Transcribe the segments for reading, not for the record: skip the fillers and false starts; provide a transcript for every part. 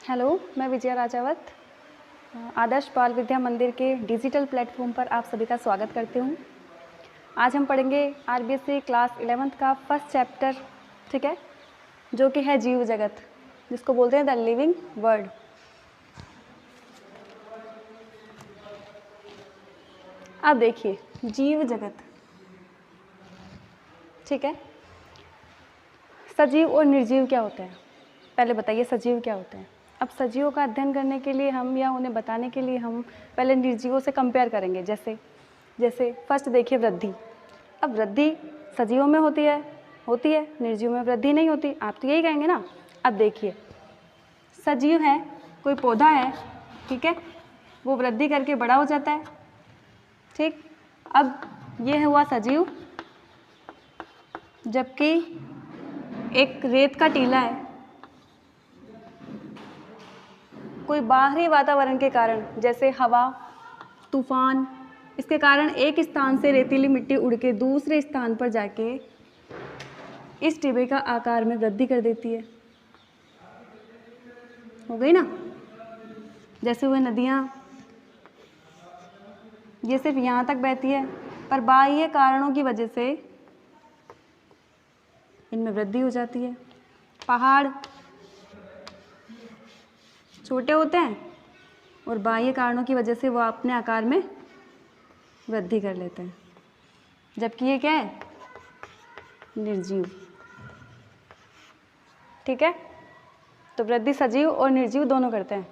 Hello, मैं विजया राजावत आदर्श बाल विद्या मंदिर के डिजिटल प्लेटफॉर्म पर आप सभी का स्वागत करती हूँ। आज हम पढ़ेंगे आरबीएससी क्लास 11th का फर्स्ट चैप्टर, ठीक है, जो कि है जीव जगत, जिसको बोलते हैं द लिविंग वर्ल्ड। अब देखिए जीव जगत, ठीक है। सजीव और निर्जीव क्या होते हैं, पहले बताइए सजीव क्या होते हैं। अब सजीवों का अध्ययन करने के लिए हम या उन्हें बताने के लिए हम पहले निर्जीवों से कंपेयर करेंगे। जैसे फर्स्ट देखिए वृद्धि। अब वृद्धि सजीवों में होती है, निर्जीव में वृद्धि नहीं होती, आप तो यही कहेंगे ना। अब देखिए सजीव है, कोई पौधा है, ठीक है, वो वृद्धि करके बड़ा हो जाता है, ठीक। अब ये हुआ सजीव, जबकि एक रेत का टीला है, कोई बाहरी वातावरण के कारण जैसे हवा, तूफान, इसके कारण एक स्थान से रेतीली मिट्टी उड़ के दूसरे स्थान पर जाके इस टिबे का आकार में वृद्धि कर देती है। हो गई ना। जैसे हुए नदियाँ, ये सिर्फ यहाँ तक बहती है, पर बाह्य कारणों की वजह से इनमें वृद्धि हो जाती है। पहाड़ छोटे होते हैं और बाह्य कारणों की वजह से वो अपने आकार में वृद्धि कर लेते हैं, जबकि ये क्या है, निर्जीव, ठीक है। तो वृद्धि सजीव और निर्जीव दोनों करते हैं,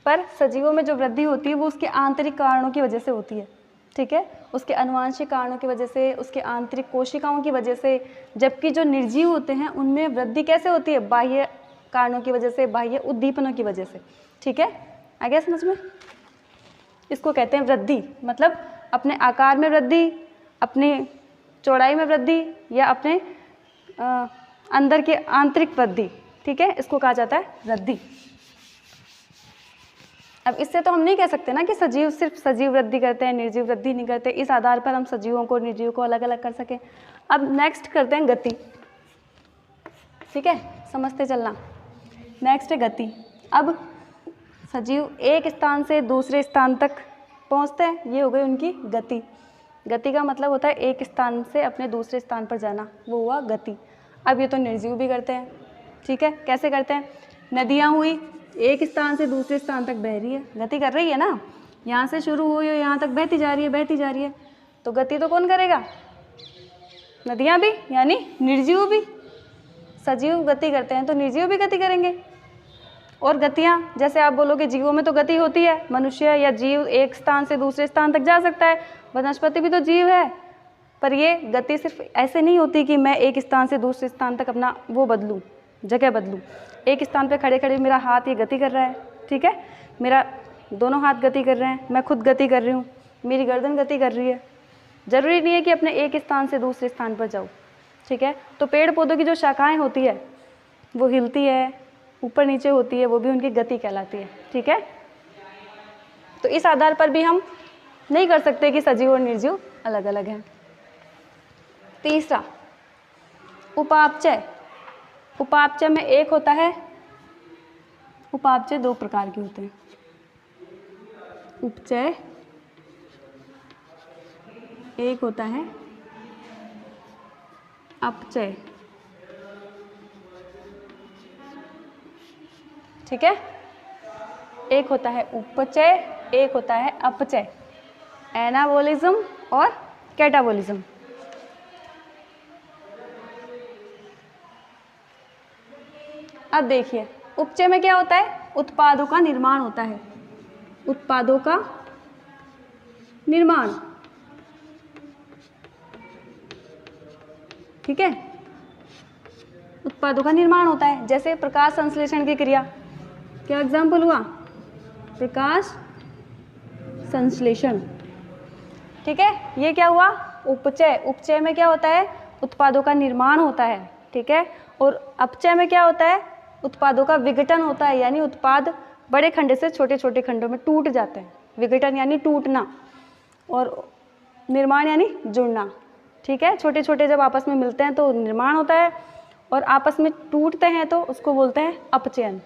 पर सजीवों में जो वृद्धि होती है वो उसके आंतरिक कारणों की वजह से होती है, ठीक है, उसके अनुवांशिक कारणों की वजह से, उसके आंतरिक कोशिकाओं की वजह से। जबकि जो निर्जीव होते हैं उनमें वृद्धि कैसे होती है, बाह्य कारणों की वजह से, बाह्य उद्दीपनों की वजह से, ठीक है। आ गया समझ में। इसको कहते हैं वृद्धि, मतलब अपने आकार में वृद्धि, अपनी चौड़ाई में वृद्धि, या अपने अंदर के आंतरिक वृद्धि, ठीक है, इसको कहा जाता है वृद्धि। अब इससे तो हम नहीं कह सकते ना कि सजीव सिर्फ सजीव वृद्धि करते हैं, निर्जीव वृद्धि नहीं करते। इस आधार पर हम सजीवों को निर्जीव को अलग अलग कर सकें। अब नेक्स्ट करते हैं गति, ठीक है, समझते चलना। नेक्स्ट है गति। अब सजीव एक स्थान से दूसरे स्थान तक पहुंचते हैं, ये हो गई उनकी गति। गति का मतलब होता है एक स्थान से अपने दूसरे स्थान पर जाना, वो हुआ गति। अब ये तो निर्जीव भी करते हैं, ठीक है। कैसे करते हैं, नदियाँ हुई, एक स्थान से दूसरे स्थान तक बह रही है, गति कर रही है ना, यहाँ से शुरू हुई और यहाँ तक बहती जा रही है, तो गति तो कौन करेगा, नदियाँ भी, यानी निर्जीव भी। सजीव गति करते हैं तो निर्जीव भी गति करेंगे। और गतियाँ, जैसे आप बोलोगे जीवों में तो गति होती है, मनुष्य या जीव एक स्थान से दूसरे स्थान तक जा सकता है, वनस्पति भी तो जीव है, पर ये गति सिर्फ ऐसे नहीं होती कि मैं एक स्थान से दूसरे स्थान तक अपना वो बदलूँ, जगह बदलूँ। एक स्थान पे खड़े खड़े मेरा हाथ ये गति कर रहा है, ठीक है, मेरा दोनों हाथ गति कर रहे हैं, मैं खुद गति कर रही हूँ, मेरी गर्दन गति कर रही है। ज़रूरी नहीं है कि अपने एक स्थान से दूसरे स्थान पर जाऊँ, ठीक है। तो पेड़ पौधों की जो शाखाएं होती है वो हिलती है, ऊपर नीचे होती है, वो भी उनकी गति कहलाती है, ठीक है। तो इस आधार पर भी हम नहीं कर सकते कि सजीव और निर्जीव अलग अलग हैं। तीसरा उपापचय। उपापचय में एक होता है, उपापचय दो प्रकार के होते हैं, उपचय एक होता है, अपचय, ठीक है। एक होता है उपचय, एक होता है अपचय, एनाबोलिज्म और कैटाबोलिज्म। अब देखिए उपचय में क्या होता है, उत्पादों का निर्माण होता है, उत्पादों का निर्माण, ठीक है, उत्पादों का निर्माण होता है। जैसे प्रकाश संश्लेषण की क्रिया, क्या एग्जाम्पल हुआ, प्रकाश संश्लेषण, ठीक है, ये क्या हुआ, उपचय। उपचय में क्या होता है, उत्पादों का निर्माण होता है, ठीक है। और अपचय में क्या होता है, उत्पादों का विघटन होता है, यानी उत्पाद बड़े खंड से छोटे छोटे खंडों में टूट जाते हैं। विघटन यानी टूटना, और निर्माण यानी जुड़ना, ठीक है। छोटे छोटे जब आपस में मिलते हैं तो निर्माण होता है, और आपस में टूटते हैं तो उसको बोलते हैं अपचयन,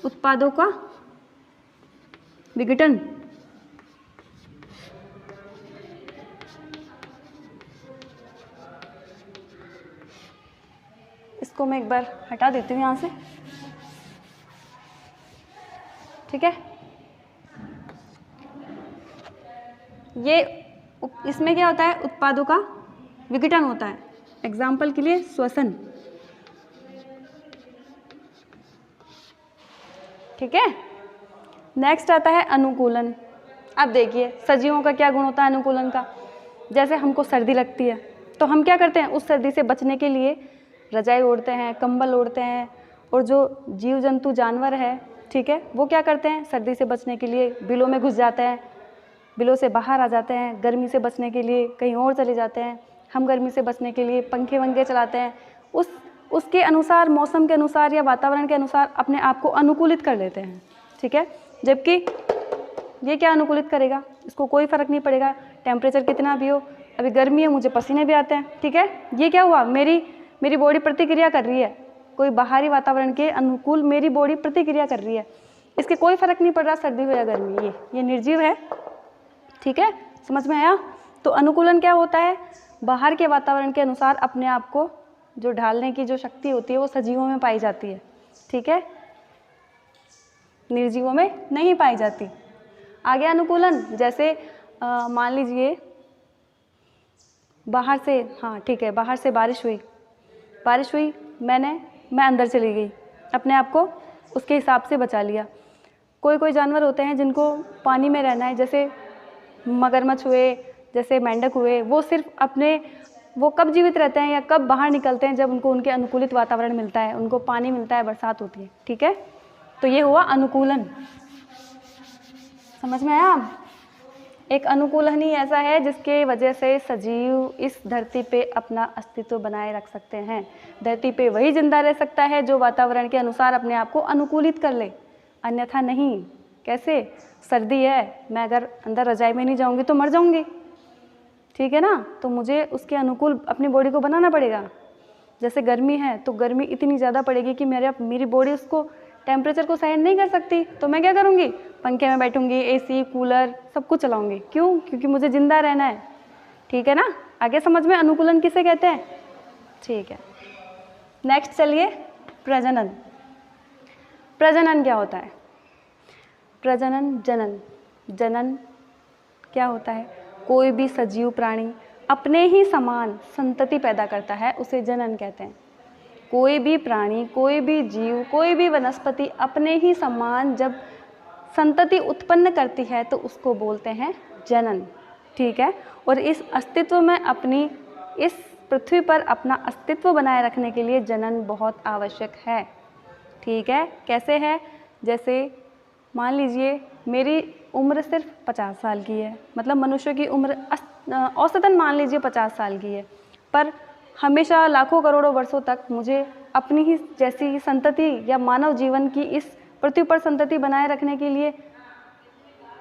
उत्पादों का विघटन। इसको मैं एक बार हटा देती हूँ यहाँ से, ठीक है। ये इसमें क्या होता है, उत्पादों का विघटन होता है। एग्जाम्पल के लिए श्वसन, ठीक है। नेक्स्ट आता है अनुकूलन। अब देखिए सजीवों का क्या गुण होता है अनुकूलन का। जैसे हमको सर्दी लगती है तो हम क्या करते हैं, उस सर्दी से बचने के लिए रजाई ओढ़ते हैं, कंबल ओढ़ते हैं। और जो जीव जंतु जानवर है, ठीक है, वो क्या करते हैं, सर्दी से बचने के लिए बिलों में घुस जाते हैं, बिलों से बाहर आ जाते हैं। गर्मी से बचने के लिए कहीं और चले जाते हैं। हम गर्मी से बचने के लिए पंखे वंखे चलाते हैं। उसके अनुसार, मौसम के अनुसार या वातावरण के अनुसार अपने आप को अनुकूलित कर लेते हैं, ठीक है। जबकि ये क्या अनुकूलित करेगा, इसको कोई फ़र्क नहीं पड़ेगा टेम्परेचर कितना भी हो। अभी गर्मी है, मुझे पसीने भी आते हैं, ठीक है। ये क्या हुआ, मेरी बॉडी प्रतिक्रिया कर रही है, कोई बाहरी वातावरण के अनुकूल मेरी बॉडी प्रतिक्रिया कर रही है। इसके कोई फ़र्क नहीं पड़ रहा सर्दी हो या गर्मी, ये निर्जीव है, ठीक है। समझ में आया। तो अनुकूलन क्या होता है, बाहर के वातावरण के अनुसार अपने आप को जो ढालने की जो शक्ति होती है वो सजीवों में पाई जाती है, ठीक है, निर्जीवों में नहीं पाई जाती। आगे अनुकूलन, जैसे मान लीजिए बाहर से, हाँ ठीक है, बाहर से बारिश हुई, मैं अंदर चली गई, अपने आप को उसके हिसाब से बचा लिया। कोई जानवर होते हैं जिनको पानी में रहना है, जैसे मगरमच्छ हुए, जैसे मेंढक हुए, वो कब जीवित रहते हैं या कब बाहर निकलते हैं, जब उनको उनके अनुकूलित वातावरण मिलता है, उनको पानी मिलता है, बरसात होती है, ठीक है। तो ये हुआ अनुकूलन। समझ में आया। एक अनुकूलन ही ऐसा है जिसके वजह से सजीव इस धरती पे अपना अस्तित्व बनाए रख सकते हैं। धरती पे वही जिंदा रह सकता है जो वातावरण के अनुसार अपने आप को अनुकूलित कर ले, अन्यथा नहीं। कैसे, सर्दी है, मैं अगर अंदर रजाई में नहीं जाऊंगी तो मर जाऊंगी, ठीक है ना। तो मुझे उसके अनुकूल अपनी बॉडी को बनाना पड़ेगा। जैसे गर्मी है तो गर्मी इतनी ज़्यादा पड़ेगी कि मेरी बॉडी उसको टेम्परेचर को सहन नहीं कर सकती, तो मैं क्या करूँगी, पंखे में बैठूंगी, एसी कूलर सब कुछ चलाऊंगी। क्यों, क्योंकि मुझे ज़िंदा रहना है, ठीक है ना। आगे समझ में अनुकूलन किसे कहते हैं, ठीक है। नेक्स्ट चलिए प्रजनन। प्रजनन क्या होता है, प्रजनन, जनन क्या होता है, कोई भी सजीव प्राणी अपने ही समान संतति पैदा करता है, उसे जनन कहते हैं। कोई भी प्राणी, कोई भी जीव, कोई भी वनस्पति अपने ही समान जब संतति उत्पन्न करती है तो उसको बोलते हैं जनन, ठीक है। और इस अस्तित्व में इस पृथ्वी पर अपना अस्तित्व बनाए रखने के लिए जनन बहुत आवश्यक है, ठीक है। कैसे है, जैसे मान लीजिए मेरी उम्र सिर्फ 50 साल की है, मतलब मनुष्य की उम्र औसतन मान लीजिए 50 साल की है, पर हमेशा लाखों करोड़ों वर्षों तक मुझे अपनी ही जैसी संतति या मानव जीवन की इस पृथ्वी पर संतति बनाए रखने के लिए,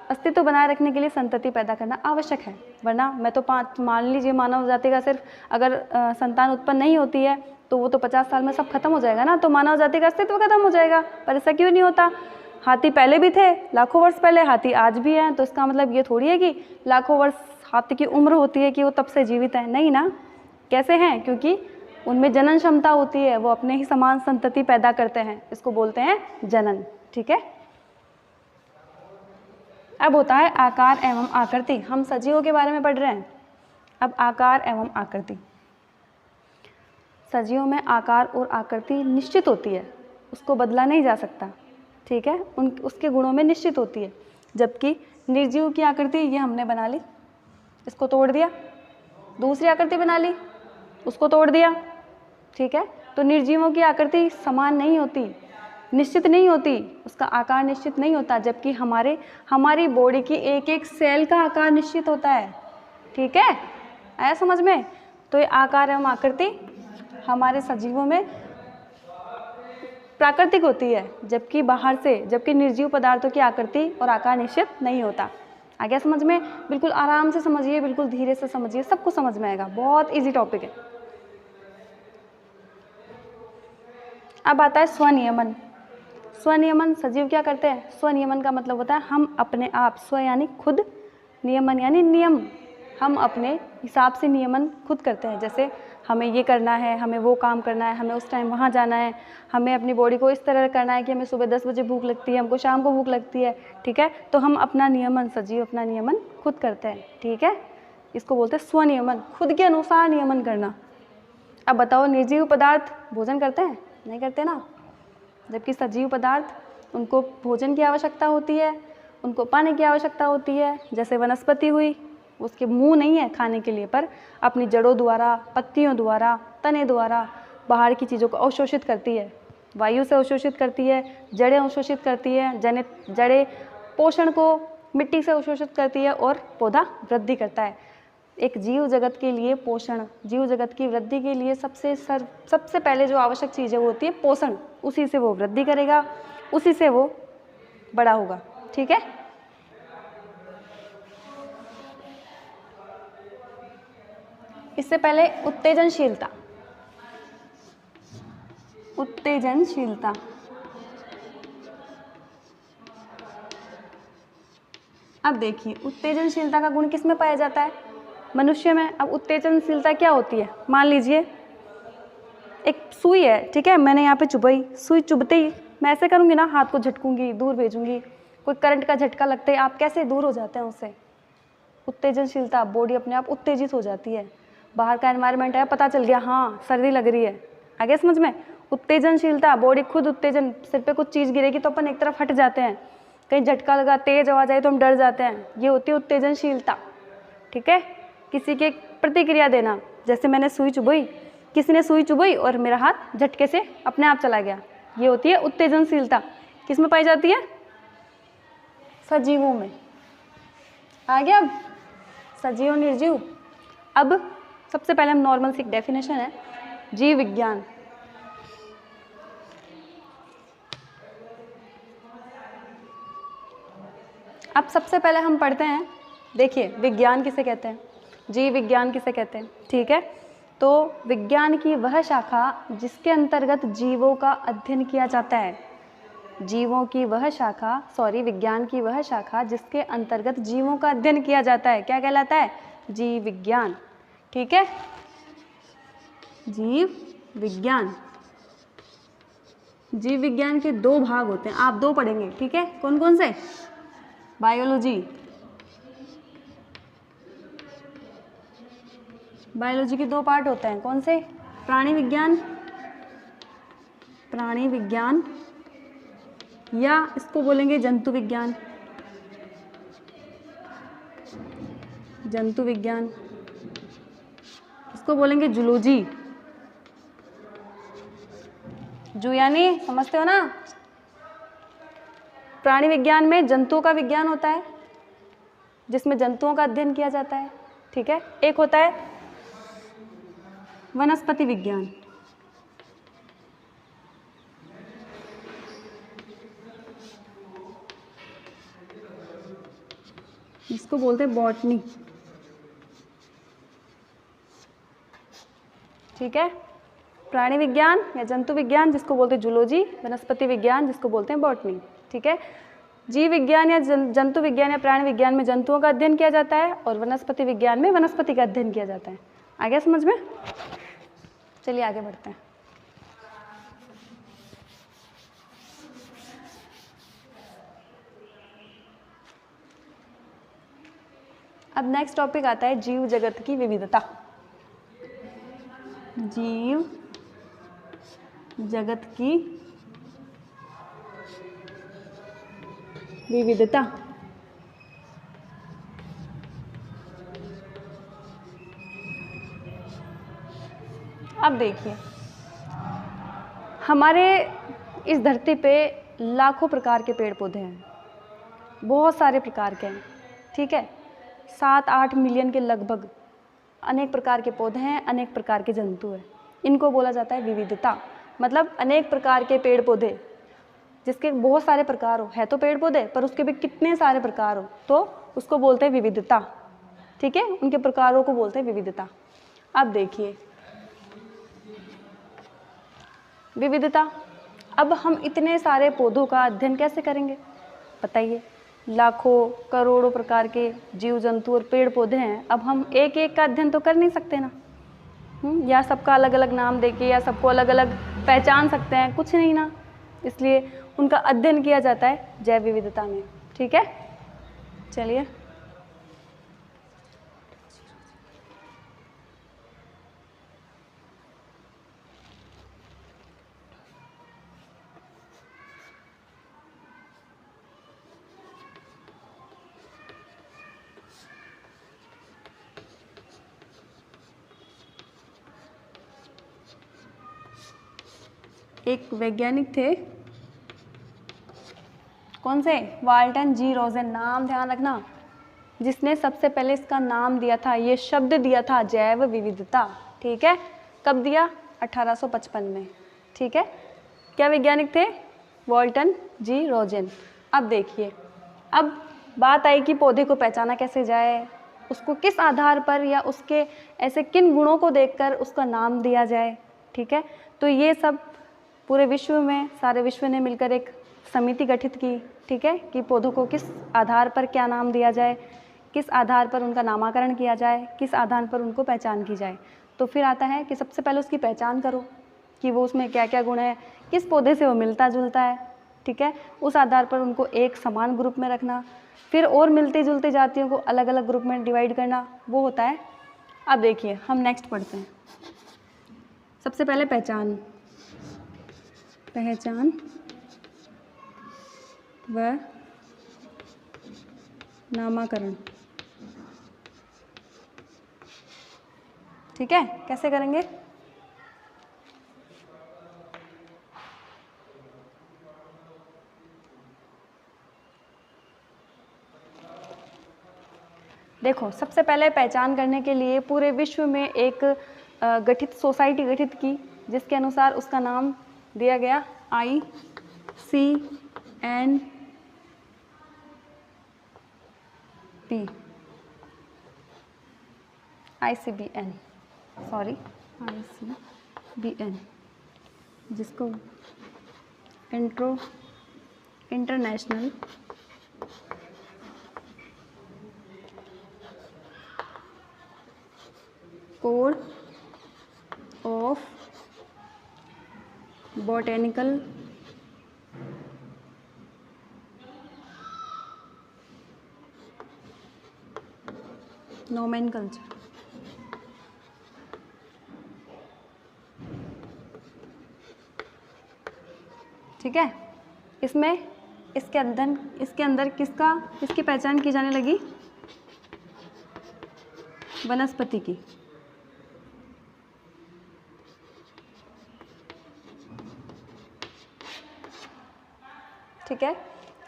अस्तित्व बनाए रखने के लिए संतति पैदा करना आवश्यक है। वरना मैं तो मान लीजिए मानव जाति का सिर्फ अगर संतान उत्पन्न नहीं होती है तो वो तो 50 साल में सब खत्म हो जाएगा ना, तो मानव जाति का अस्तित्व खत्म हो जाएगा। पर ऐसा क्यों नहीं होता, हाथी पहले भी थे, लाखों वर्ष पहले, हाथी आज भी हैं, तो इसका मतलब ये थोड़ी है कि लाखों वर्ष हाथी की उम्र होती है कि वो तब से जीवित है, नहीं ना। कैसे हैं, क्योंकि उनमें जनन क्षमता होती है, वो अपने ही समान संतति पैदा करते हैं, इसको बोलते हैं जनन, ठीक है। अब होता है आकार एवं आकृति। हम सजीवों के बारे में पढ़ रहे हैं। अब आकार एवं आकृति, सजीवों में आकार और आकृति निश्चित होती है, उसको बदला नहीं जा सकता, ठीक है। उसके गुणों में निश्चित होती है। जबकि निर्जीव की आकृति ये हमने बना ली, इसको तोड़ दिया, दूसरी आकृति बना ली, उसको तोड़ दिया, ठीक है। तो निर्जीवों की आकृति समान नहीं होती, निश्चित नहीं होती, उसका आकार निश्चित नहीं होता। जबकि हमारी बॉडी की एक एक सेल का आकार निश्चित होता है, ठीक है। आया समझ में। तो ये आकार एवं आकृति हमारे सजीवों में प्राकृतिक होती है, जबकि निर्जीव पदार्थों की आकृति और आकार निश्चित नहीं होता। आ गया समझ में। बिल्कुल आराम से समझिए, बिल्कुल धीरे से समझिए, सबको समझ में आएगा, बहुत इजी टॉपिक है। अब आता है स्वनियमन। स्वनियमन, सजीव क्या करते हैं? स्वनियमन का मतलब होता है हम अपने आप, स्व यानी खुद, नियमन यानी नियम, हम अपने हिसाब से नियमन खुद करते हैं। जैसे हमें ये करना है, हमें वो काम करना है, हमें उस टाइम वहाँ जाना है, हमें अपनी बॉडी को इस तरह करना है कि हमें सुबह 10 बजे भूख लगती है, हमको शाम को भूख लगती है, ठीक है। तो हम अपना नियमन, सजीव अपना नियमन खुद करते हैं, ठीक है। इसको बोलते हैं स्वनियमन, खुद के अनुसार नियमन करना। अब बताओ, निर्जीव पदार्थ भोजन करते हैं? नहीं करते ना। जबकि सजीव पदार्थ, उनको भोजन की आवश्यकता होती है, उनको पानी की आवश्यकता होती है। जैसे वनस्पति हुई, उसके मुंह नहीं है खाने के लिए, पर अपनी जड़ों द्वारा, पत्तियों द्वारा, तने द्वारा बाहर की चीज़ों को अवशोषित करती है, वायु से अवशोषित करती है, जड़ें अवशोषित करती है, जड़ें पोषण को मिट्टी से अवशोषित करती है और पौधा वृद्धि करता है। एक जीव जगत के लिए पोषण, जीव जगत की वृद्धि के लिए सबसे पहले जो आवश्यक चीज़ है वो होती है पोषण। उसी से वो वृद्धि करेगा, उसी से वो बड़ा होगा, ठीक है। इससे पहले उत्तेजनशीलता, उत्तेजनशीलता, अब देखिए उत्तेजनशीलता का गुण किस में पाया जाता है? मनुष्य में। अब उत्तेजनशीलता क्या होती है? मान लीजिए एक सुई है, ठीक है, मैंने यहाँ पे चुभाई, सुई चुभते ही मैं ऐसे करूँगी ना, हाथ को झटकूंगी, दूर भेजूंगी, कोई करंट का झटका लगता है, आप कैसे दूर हो जाते हैं उससे? उत्तेजनशीलता, बॉडी अपने आप उत्तेजित हो जाती है। बाहर का एनवायरनमेंट है, पता चल गया हाँ सर्दी लग रही है, आगे समझ में? उत्तेजनशीलता, बॉडी खुद उत्तेजन, सिर पे कुछ चीज़ गिरेगी तो अपन एक तरफ हट जाते हैं, कहीं झटका लगा, तेज आवाज आई तो हम डर जाते हैं, ये होती है उत्तेजनशीलता, ठीक है। किसी के प्रतिक्रिया देना, जैसे मैंने सुई चुभई, किसी ने सुई चुभई और मेरा हाथ झटके से अपने आप चला गया, ये होती है उत्तेजनशीलता। किस में पाई जाती है? सजीवों में। आ गया अब सजीव निर्जीव। अब सबसे पहले हम नॉर्मल सी डेफिनेशन है जीव विज्ञान। अब सबसे पहले हम पढ़ते हैं, देखिए विज्ञान किसे कहते हैं, जीव विज्ञान किसे कहते हैं, ठीक है। तो विज्ञान की वह शाखा जिसके अंतर्गत जीवों का अध्ययन किया जाता है, जीवों की वह शाखा, विज्ञान की वह शाखा जिसके अंतर्गत जीवों का अध्ययन किया जाता है, क्या कहलाता है? जीव विज्ञान, ठीक है। जीव विज्ञान, जीव विज्ञान के दो भाग होते हैं, आप दो पढ़ेंगे, ठीक है। कौन कौन से? बायोलॉजी, बायोलॉजी के दो पार्ट होते हैं, कौन से? प्राणी विज्ञान, प्राणी विज्ञान, या इसको बोलेंगे जंतु विज्ञान, जंतु विज्ञान, इसको बोलेंगे जूलॉजी। जू यानी समझते हो ना? प्राणी विज्ञान में जंतुओं का विज्ञान होता है, जिसमें जंतुओं का अध्ययन किया जाता है, ठीक है। एक होता है वनस्पति विज्ञान, इसको बोलते हैं बॉटनी, ठीक है। प्राणी विज्ञान या जंतु विज्ञान जिसको बोलते हैं जूलॉजी, वनस्पति विज्ञान जिसको बोलते हैं बॉटनी, ठीक है। जीव विज्ञान या जंतु विज्ञान या प्राणी विज्ञान में जंतुओं का अध्ययन किया जाता है और वनस्पति विज्ञान में वनस्पति का अध्ययन किया जाता है। आ गया समझ में? चलिए आगे बढ़ते हैं। अब नेक्स्ट टॉपिक आता है जीव जगत की विविधता। जीव जगत की विविधता। अब देखिए, हमारे इस धरती पे लाखों प्रकार के पेड़ पौधे हैं, बहुत सारे प्रकार के हैं, ठीक है। 7-8 मिलियन के लगभग अनेक प्रकार के पौधे हैं, अनेक प्रकार के जंतु हैं। इनको बोला जाता है विविधता, मतलब अनेक प्रकार के पेड़ पौधे जिसके बहुत सारे प्रकार हो, है तो पेड़ पौधे पर उसके भी कितने सारे प्रकार हो, तो उसको बोलते हैं विविधता, ठीक है। उनके प्रकारों को बोलते हैं विविधता। अब देखिए विविधता, अब हम इतने सारे पौधों का अध्ययन कैसे करेंगे बताइए। लाखों करोड़ों प्रकार के जीव जंतु और पेड़ पौधे हैं, अब हम एक एक का अध्ययन तो कर नहीं सकते ना। या सबका अलग अलग नाम देके या सबको अलग अलग पहचान सकते हैं, कुछ नहीं ना। इसलिए उनका अध्ययन किया जाता है जैव विविधता में। ठीक है, चलिए एक वैज्ञानिक थे, कौन से, वाल्टन जी रोजन, नाम ध्यान रखना, जिसने सबसे पहले इसका नाम दिया था, ये शब्द दिया था जैव विविधता। ठीक है, कब दिया, 1855 में। ठीक है, क्या वैज्ञानिक थे, वाल्टन जी रोजन। अब देखिए, अब बात आई कि पौधे को पहचाना कैसे जाए, उसको किस आधार पर या उसके ऐसे किन गुणों को देखकर उसका नाम दिया जाए। ठीक है, तो ये सब पूरे विश्व में, सारे विश्व ने मिलकर एक समिति गठित की। ठीक है, कि पौधों को किस आधार पर क्या नाम दिया जाए, किस आधार पर उनका नामकरण किया जाए, किस आधार पर उनको पहचान की जाए। तो फिर आता है कि सबसे पहले उसकी पहचान करो कि वो उसमें क्या क्या गुण है, किस पौधे से वो मिलता जुलता है। ठीक है, उस आधार पर उनको एक समान ग्रुप में रखना, फिर और मिलती जुलती जातियों को अलग अलग ग्रुप में डिवाइड करना, वो होता है। अब देखिए हम नेक्स्ट पढ़ते हैं। सबसे पहले पहचान व नामकरण। ठीक है, कैसे करेंगे, देखो सबसे पहले पहचान करने के लिए पूरे विश्व में एक गठित सोसाइटी गठित की, जिसके अनुसार उसका नाम दिया गया ICBN, जिसको international code of botanical nomenclature. ठीक है, इसमें इसके अंदर किसकी पहचान की जाने लगी, वनस्पति की। ठीक है,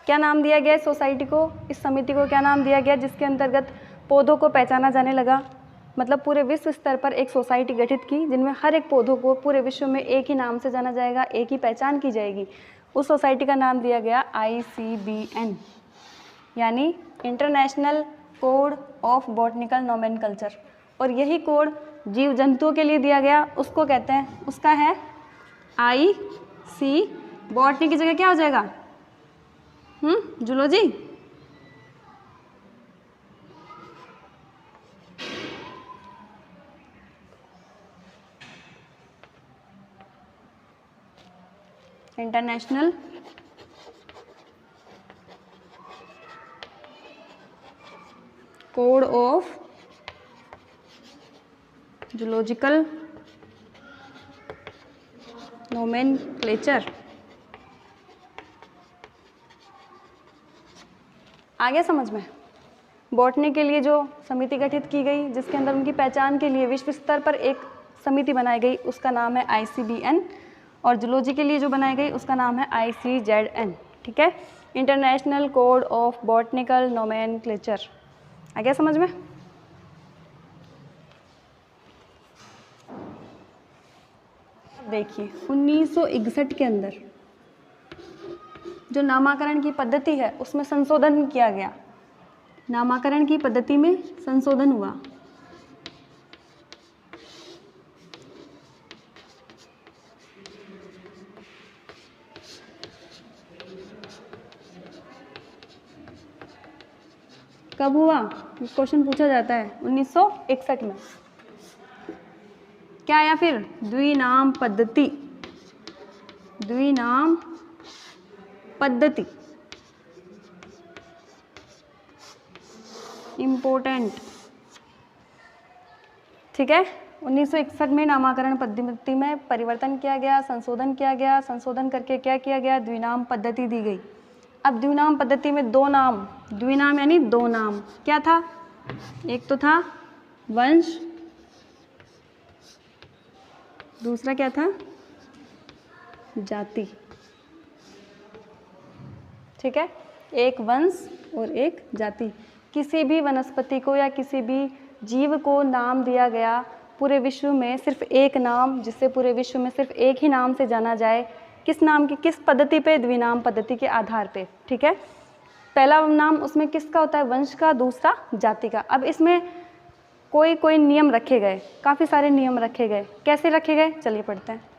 क्या नाम दिया गया इस सोसाइटी को, इस समिति को क्या नाम दिया गया, जिसके अंतर्गत पौधों को पहचाना जाने लगा। मतलब पूरे विश्व स्तर पर एक सोसाइटी गठित की, जिनमें हर एक पौधों को पूरे विश्व में एक ही नाम से जाना जाएगा, एक ही पहचान की जाएगी। उस सोसाइटी का नाम दिया गया ICBN, यानी international code of botanical nomenclature. और यही कोड जीव जंतुओं के लिए दिया गया, उसको कहते हैं, उसका है IC, बॉटनी की जगह क्या हो जाएगा, zoology. International code of zoological nomenclature. आ गया समझ में। बॉटनी के लिए जो समिति गठित की गई, जिसके अंदर उनकी पहचान के लिए विश्व स्तर पर एक समिति बनाई गई, उसका नाम है ICBN। और जूलॉजी के लिए जो बनाई गई, उसका नाम है ICZN। ठीक है, international code of botanical nomenclature. आ गया समझ में। देखिए 1961 के अंदर जो नामकरण की पद्धति है, उसमें संशोधन किया गया। नामकरण की पद्धति में संशोधन हुआ। कब हुआ? क्वेश्चन पूछा जाता है 1961 में। क्या आया फिर? द्विनाम पद्धति। द्विनाम पद्धति इम्पोर्टेंट, ठीक है। 1961 में नामकरण पद्धति में परिवर्तन किया गया, संशोधन किया गया, संशोधन करके क्या किया गया? द्विनाम पद्धति दी गई। अब द्विनाम पद्धति में दो नाम, द्विनाम यानी दो नाम, क्या था? एक तो था वंश, दूसरा क्या था? जाति, ठीक है। एक वंश और एक जाति। किसी भी वनस्पति को या किसी भी जीव को नाम दिया गया पूरे विश्व में सिर्फ एक नाम, जिससे पूरे विश्व में सिर्फ एक ही नाम से जाना जाए। किस नाम की, किस पद्धति पे? द्विनाम पद्धति के आधार पे, ठीक है। पहला नाम उसमें किसका होता है? वंश का, दूसरा जाति का। अब इसमें कोई नियम रखे गए, काफ़ी सारे नियम रखे गए। कैसे रखे गए? चलिए पढ़ते हैं।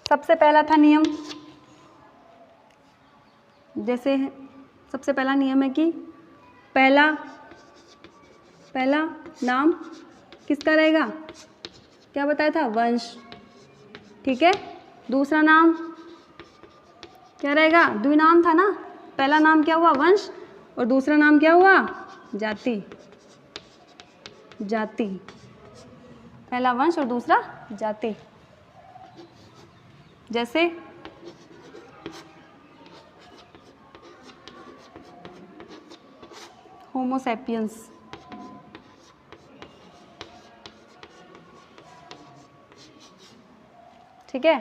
सबसे पहला था नियम, जैसे सबसे पहला नियम है कि पहला नाम किसका रहेगा? क्या बताया था? वंश, ठीक है। दूसरा नाम क्या रहेगा? द्विनाम था ना। पहला नाम क्या हुआ? वंश, और दूसरा नाम क्या हुआ? जाति। जाति, पहला वंश और दूसरा जाति। जैसे होमो सैपियंस, ठीक है।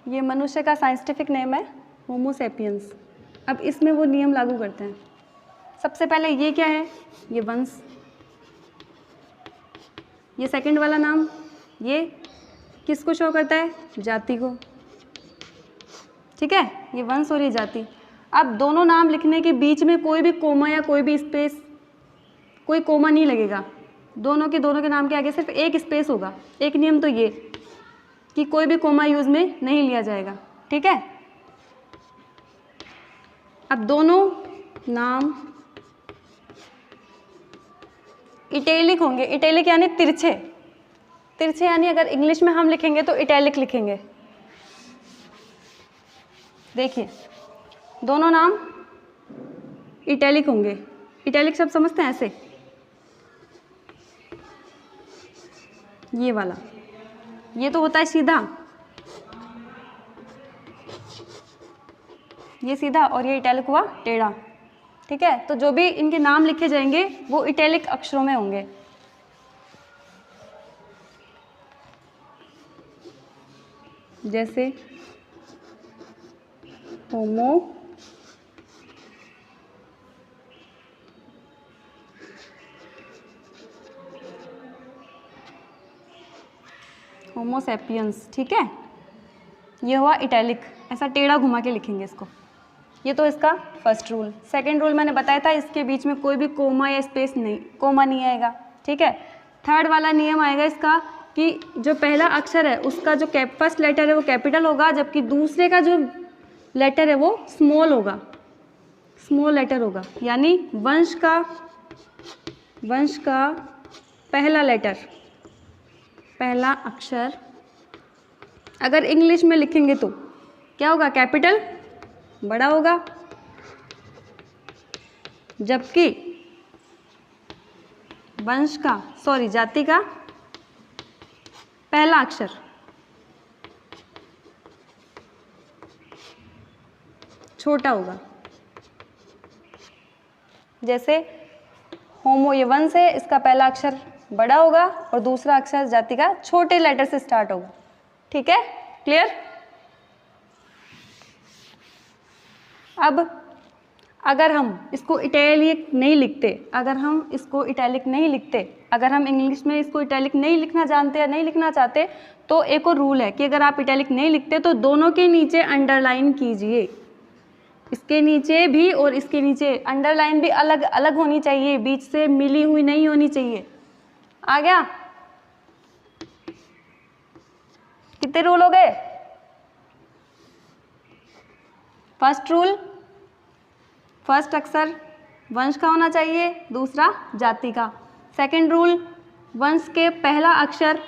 ये मनुष्य का साइंटिफिक नेम है, होमो सैपियंस। अब इसमें वो नियम लागू करते हैं। सबसे पहले ये क्या है? ये वंश। ये सेकंड वाला नाम, ये किसको शो करता है? जाति को, ठीक है। ये वंश और ये जाति। अब दोनों नाम लिखने के बीच में कोई भी कोमा या कोई भी स्पेस, कोई कोमा नहीं लगेगा। दोनों के नाम के आगे सिर्फ एक स्पेस होगा। एक नियम तो ये कि कोई भी कोमा यूज में नहीं लिया जाएगा, ठीक है। अब दोनों नाम इटैलिक होंगे। इटैलिक यानी तिरछे। तिरछे यानी अगर इंग्लिश में हम लिखेंगे तो इटैलिक लिखेंगे। देखिए, दोनों नाम इटैलिक होंगे। इटैलिक शब्द समझते हैं? ऐसे ये वाला, ये तो होता है सीधा, ये सीधा, और ये इटैलिक हुआ टेढ़ा, ठीक है। तो जो भी इनके नाम लिखे जाएंगे वो इटैलिक अक्षरों में होंगे। जैसे होमो सैपियंस, ठीक है। ये हुआ इटैलिक, ऐसा टेढ़ा घुमा के लिखेंगे इसको। ये तो इसका फर्स्ट रूल। सेकंड रूल मैंने बताया था, इसके बीच में कोई भी कोमा या स्पेस नहीं, कोमा नहीं आएगा, ठीक है। थर्ड वाला नियम आएगा इसका कि जो पहला अक्षर है उसका जो फर्स्ट लेटर है वो कैपिटल होगा, जबकि दूसरे का जो लेटर है वो स्मॉल होगा, स्मॉल लेटर होगा। यानी वंश का पहला लेटर, पहला अक्षर अगर इंग्लिश में लिखेंगे तो क्या होगा? कैपिटल, बड़ा होगा। जबकि जाति का पहला अक्षर छोटा होगा। जैसे होमो, ये वंश है, इसका पहला अक्षर बड़ा होगा और दूसरा अक्षर जाति का छोटे लेटर से स्टार्ट होगा, ठीक है। क्लियर? अब अगर हम इसको इटैलिक नहीं लिखते, अगर हम इंग्लिश में इसको इटैलिक नहीं लिखना जानते या नहीं लिखना चाहते, तो एक और रूल है कि अगर आप इटैलिक नहीं लिखते तो दोनों के नीचे अंडरलाइन कीजिए। इसके नीचे भी और इसके नीचे अंडरलाइन भी अलग अलग होनी चाहिए, बीच से मिली हुई नहीं होनी चाहिए। आ गया? कितने रूल हो गए? फर्स्ट रूल, फर्स्ट अक्षर वंश का होना चाहिए, दूसरा जाति का। सेकंड रूल, वंश के पहला अक्षर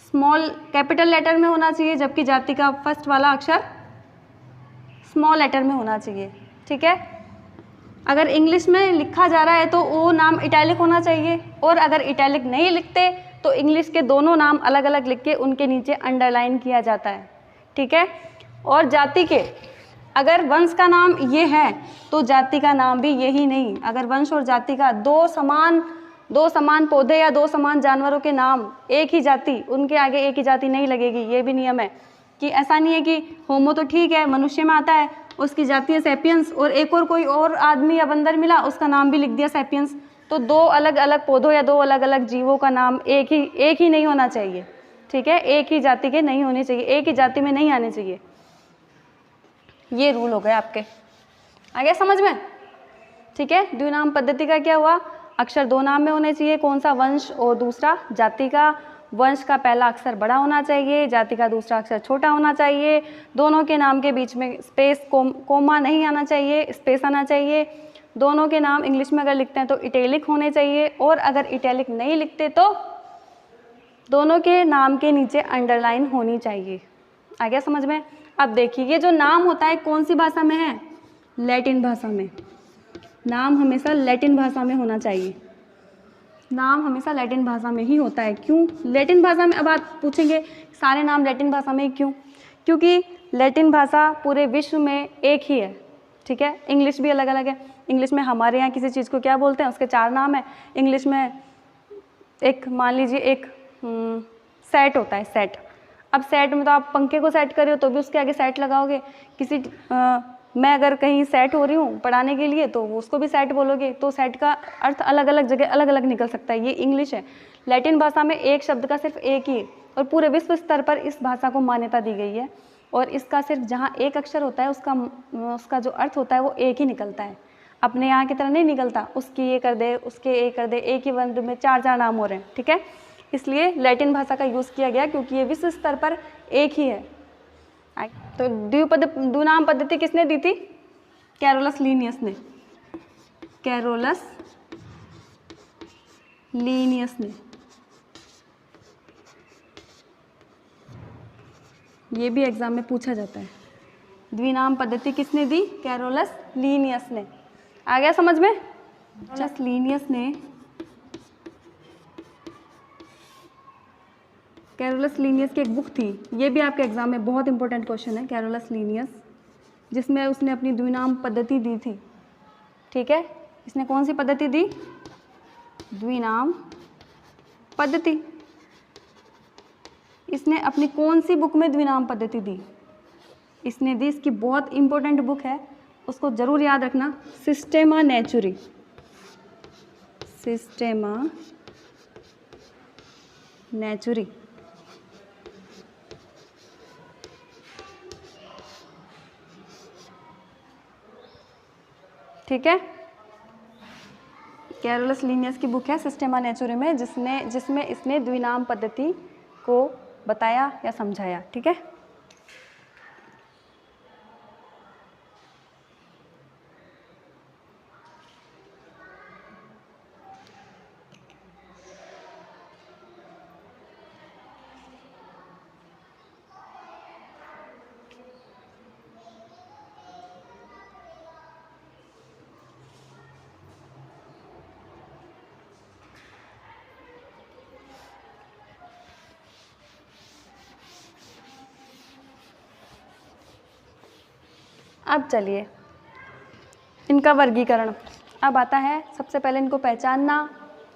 स्मॉल कैपिटल लेटर में होना चाहिए, जबकि जाति का फर्स्ट वाला अक्षर स्मॉल लेटर में होना चाहिए। ठीक है? अगर इंग्लिश में लिखा जा रहा है तो वो नाम इटैलिक होना चाहिए, और अगर इटैलिक नहीं लिखते तो इंग्लिश के दोनों नाम अलग अलग लिख के उनके नीचे अंडरलाइन किया जाता है। ठीक है? और जाति के, अगर वंश का नाम ये है तो जाति का नाम भी यही नहीं। अगर वंश और जाति का दो समान पौधे या दो समान जानवरों के नाम एक ही जाति, उनके आगे एक ही जाति नहीं लगेगी। ये भी नियम है कि ऐसा नहीं है कि होमो तो ठीक है, मनुष्य में आता है, उसकी जाति है सैपियंस, और एक और कोई और आदमी या बंदर मिला, उसका नाम भी लिख दिया सैपियंस। तो दो अलग अलग पौधों या दो अलग अलग जीवों का नाम एक ही नहीं होना चाहिए। ठीक है? एक ही जाति के नहीं होने चाहिए, एक ही जाति में नहीं आने चाहिए। ये रूल हो गए आपके। आ गया समझ में? ठीक है? द्विनाम पद्धति का क्या हुआ? अक्षर दो नाम में होने चाहिए, कौन सा? वंश और दूसरा जाति का। वंश का पहला अक्षर बड़ा होना चाहिए, जाति का दूसरा अक्षर छोटा होना चाहिए। दोनों के नाम के बीच में स्पेस कोमा नहीं आना चाहिए, स्पेस आना चाहिए। दोनों के नाम इंग्लिश में अगर लिखते हैं तो इटैलिक होने चाहिए, और अगर इटैलिक नहीं लिखते तो दोनों के नाम के नीचे अंडरलाइन होनी चाहिए। आ गया समझ में? अब देखिए, ये जो नाम होता है कौन सी भाषा में है? लैटिन भाषा में। नाम हमेशा लैटिन भाषा में होना चाहिए। नाम हमेशा लैटिन भाषा में ही होता है। क्यों लैटिन भाषा में? अब आप पूछेंगे सारे नाम लैटिन भाषा में क्यों? क्योंकि लैटिन भाषा पूरे विश्व में एक ही है। ठीक है? इंग्लिश भी अलग अलग है। इंग्लिश में हमारे यहाँ किसी चीज़ को क्या बोलते हैं, उसके 4 नाम है। इंग्लिश में एक, मान लीजिए एक सेट होता है, सेट। अब सेट में तो आप पंखे को सेट कर रहे हो तो भी उसके आगे सेट लगाओगे। मैं अगर कहीं सेट हो रही हूँ पढ़ाने के लिए तो उसको भी सेट बोलोगे, तो सेट का अर्थ अलग अलग जगह अलग अलग निकल सकता है। ये इंग्लिश है। लैटिन भाषा में एक शब्द का सिर्फ एक ही है, और पूरे विश्व स्तर पर इस भाषा को मान्यता दी गई है, और इसका सिर्फ जहाँ एक अक्षर होता है उसका जो अर्थ होता है वो एक ही निकलता है। अपने यहाँ की तरह नहीं निकलता, उसकी ये कर दे, उसके ये कर दे, एक ही वर्ड में 4 नाम हो रहे हैं। ठीक है? इसलिए लैटिन भाषा का यूज़ किया गया, क्योंकि ये विश्व स्तर पर एक ही है। तो द्विनाम पद्धति किसने दी थी? कैरोलस लीनियस ने। कैरोलस लीनियस ने। ये भी एग्जाम में पूछा जाता है। द्विनाम पद्धति किसने दी? कैरोलस लीनियस ने। आ गया समझ में? कैरोलस लीनियस ने, कैरोलस लीनियस की एक बुक थी, ये भी आपके एग्जाम में बहुत इंपॉर्टेंट क्वेश्चन है। कैरोलस लीनियस, जिसमें उसने अपनी द्विनाम पद्धति दी थी। ठीक है? इसने कौन सी पद्धति दी? द्विनाम पद्धति। इसने अपनी कौन सी बुक में द्विनाम पद्धति दी? इसने दी, इसकी बहुत इंपॉर्टेंट बुक है, उसको जरूर याद रखना, सिस्टेमा नेचुरी। सिस्टेमा नेचुरी। ठीक है? कैरोलस लीनियस की बुक है सिस्टेमा नेचुरी में, जिसमें इसने द्विनाम पद्धति को बताया या समझाया। ठीक है? अब चलिए इनका वर्गीकरण। अब आता है सबसे पहले इनको पहचानना,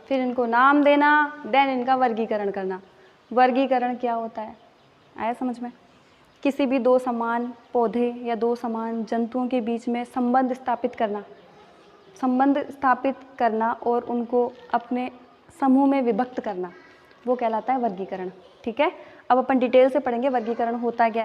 फिर इनको नाम देना, देन इनका वर्गीकरण करना। वर्गीकरण क्या होता है? आया समझ में? किसी भी दो समान पौधे या दो समान जंतुओं के बीच में संबंध स्थापित करना और उनको अपने समूह में विभक्त करना, वो कहलाता है वर्गीकरण। ठीक है? अब अपन डिटेल से पढ़ेंगे वर्गीकरण होता क्या है।